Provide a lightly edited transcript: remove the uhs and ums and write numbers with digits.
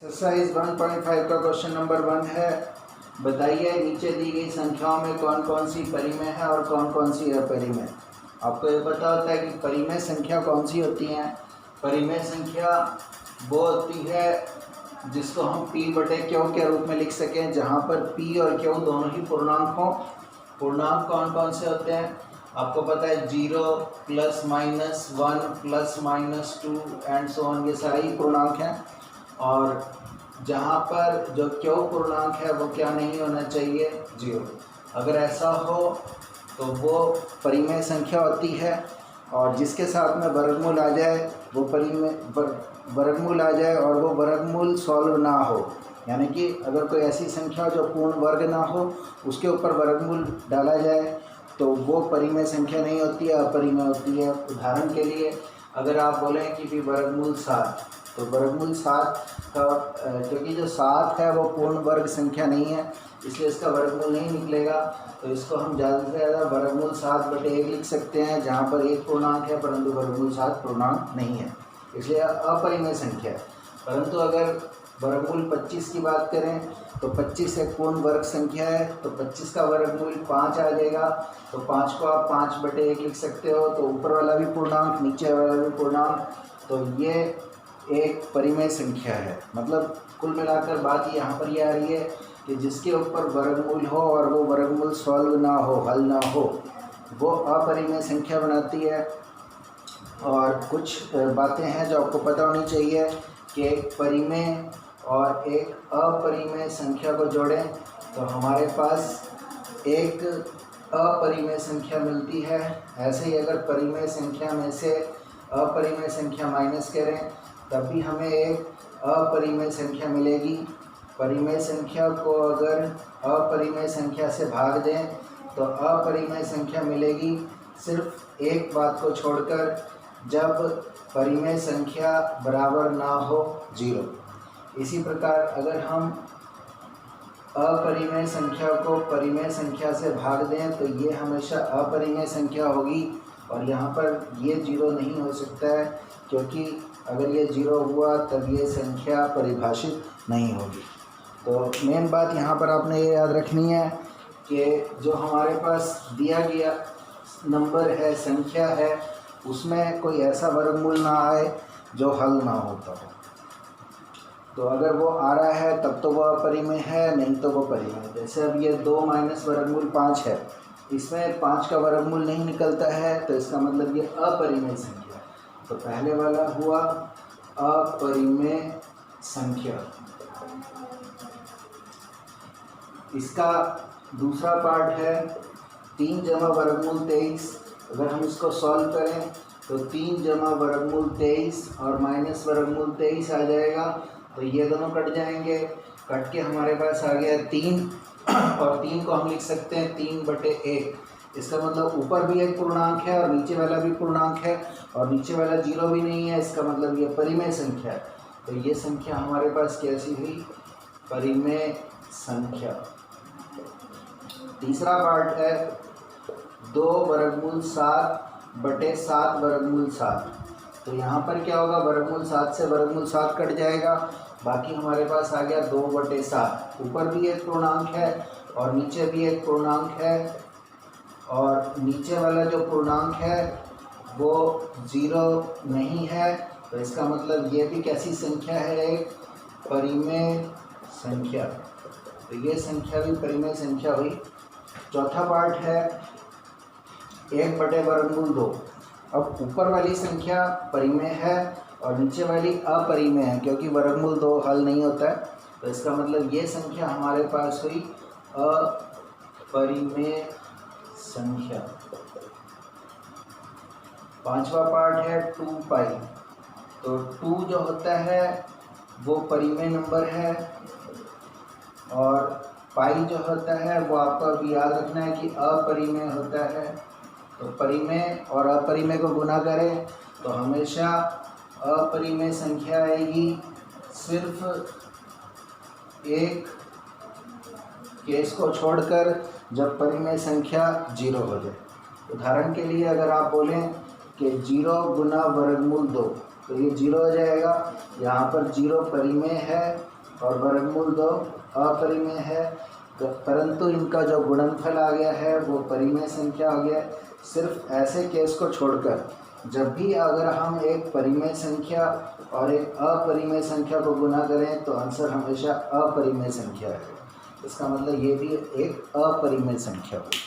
Exercise 1.5 का question number 1 है। बताइए नीचे दी गई संख्याओं में कौन कौन सी परिमेय है और कौन कौन सी अपरिमेय। आपको ये पता होता है कि परिमेय संख्या कौन सी होती हैं। परिमेय संख्या वो होती है जिसको हम p/q के रूप में लिख सकें, जहाँ पर p और q दोनों ही पूर्णांक हों। पूर्णांक कौन कौन से होते हैं आपको पता है, 0 plus minus 1 plus minus 2 and so on, ये सारे ही पूर्णांक हैं। और जहाँ पर जो क्यू पूर्णांक है वो क्या नहीं होना चाहिए, 0। अगर ऐसा हो तो वो परिमेय संख्या होती है। और जिसके साथ में वर्गमूल आ जाए वो वर्गमूल आ जाए और वो वर्गमूल सॉल्व ना हो, यानी कि अगर कोई ऐसी संख्या जो पूर्ण वर्ग ना हो उसके ऊपर वर्गमूल डाला जाए तो वो परिमेय संख्या नहीं होती है, अपरिमेय होती है। उदाहरण के लिए अगर आप बोलें कि भी वर्गमूल 7, तो वर्गमूल 7 का क्योंकि जो 7 है वो पूर्ण वर्ग संख्या नहीं है, इसलिए इसका वर्गमूल नहीं निकलेगा। तो इसको हम ज़्यादा से ज़्यादा वर्गमूल 7/1 लिख सकते हैं, जहाँ पर एक पूर्णांक है परंतु वर्गमूल 7 पूर्णांक नहीं है, इसलिए अपरिमेय संख्या है। परंतु अगर वर्गमूल 25 की बात करें तो 25 एक पूर्ण वर्ग संख्या है, तो 25 का वर्गमूल 5 आ जाएगा। तो 5 को आप 5/1 लिख सकते हो, तो ऊपर वाला भी पूर्णांक नीचे वाला भी पूर्णांक, तो ये एक परिमेय संख्या है। मतलब कुल मिलाकर बात यहाँ पर ये आ रही है कि जिसके ऊपर वर्गमूल हो और वो वर्गमूल सॉल्व ना हो, हल ना हो, वो अपरिमेय संख्या बनाती है। और कुछ बातें हैं जो आपको पता होनी चाहिए कि एक परिमेय और एक अपरिमेय संख्या को जोड़ें तो हमारे पास एक अपरिमेय संख्या मिलती है। ऐसे ही अगर परिमेय संख्या में से अपरिमेय संख्या माइनस करें तब भी हमें एक अपरिमेय संख्या मिलेगी। परिमेय संख्या को अगर अपरिमेय संख्या से भाग दें तो अपरिमेय संख्या मिलेगी, सिर्फ एक बात को छोड़कर, जब परिमेय संख्या बराबर ना हो 0। इसी प्रकार अगर हम अपरिमेय संख्या को परिमेय संख्या से भाग दें तो ये हमेशा अपरिमेय संख्या होगी और यहाँ पर ये 0 नहीं हो सकता है, क्योंकि अगर ये 0 हुआ तब ये संख्या परिभाषित नहीं होगी। तो मेन बात यहाँ पर आपने ये याद रखनी है कि जो हमारे पास दिया गया नंबर है, संख्या है, उसमें कोई ऐसा वर्गमूल ना आए जो हल ना होता हो। तो अगर वो आ रहा है तब तो वो अपरिमेय है, नहीं तो वो परिमेय है। जैसे अब ये 2 माइनस वर्गमूल 5 है, इसमें 5 का वर्गमूल नहीं निकलता है, तो इसका मतलब ये अपरिमेय संख्या है। तो पहले वाला हुआ अपरिमेय संख्या। इसका दूसरा पार्ट है 3 जमा वर्गमूल 23। अगर हम इसको सॉल्व करें तो 3 जमा वर्गमूल 23 और माइनस वर्गमूल 23 आ जाएगा, तो ये दोनों कट जाएंगे। कट के हमारे पास आ गया 3 और 3 को हम लिख सकते हैं 3/1। इसका मतलब ऊपर भी एक पूर्णांक है और नीचे वाला भी पूर्णांक है और नीचे वाला 0 भी नहीं है, इसका मतलब ये परिमेय संख्या है। तो ये संख्या हमारे पास कैसी हुई, परिमेय संख्या। तीसरा पार्ट है 2 वर्गमूल 7/7 वर्गमूल 7। तो यहाँ पर क्या होगा, वर्गमूल 7 से वर्गमूल 7 कट जाएगा, बाकी हमारे पास आ गया 2/7। ऊपर भी एक पूर्णांक है और नीचे भी एक पूर्णांक है, और नीचे वाला जो पूर्णांक है वो 0 नहीं है, तो इसका मतलब ये भी कैसी संख्या है, एक परिमेय संख्या। तो ये संख्या भी परिमेय संख्या हुई। चौथा पार्ट है 1/2। अब ऊपर वाली संख्या परिमेय है और नीचे वाली अपरिमेय है, क्योंकि वर्गमूल 2 हल नहीं होता है, तो इसका मतलब ये संख्या हमारे पास हुई अपरिमेय संख्या। पांचवा पार्ट है 2π। तो 2 जो होता है वो परिमेय नंबर है और पाई जो होता है वो आपको अभी याद रखना है कि अपरिमेय होता है। तो परिमेय और अपरिमेय को गुना करें तो हमेशा अपरिमेय संख्या आएगी, सिर्फ एक केस को छोड़कर, जब परिमेय संख्या 0 हो जाए। उदाहरण के लिए अगर आप बोलें कि 0 गुना वर्गमूल 2, तो ये 0 हो जाएगा। यहाँ पर 0 परिमेय है और वर्गमूल 2 अपरिमेय है, परंतु इनका जो गुणनफल आ गया है वो परिमेय संख्या आ गया। सिर्फ ऐसे केस को छोड़कर जब भी अगर हम एक परिमेय संख्या और एक अपरिमेय संख्या को गुना करें तो आंसर हमेशा अपरिमेय संख्या है। इसका मतलब ये भी एक अपरिमेय संख्या होगी।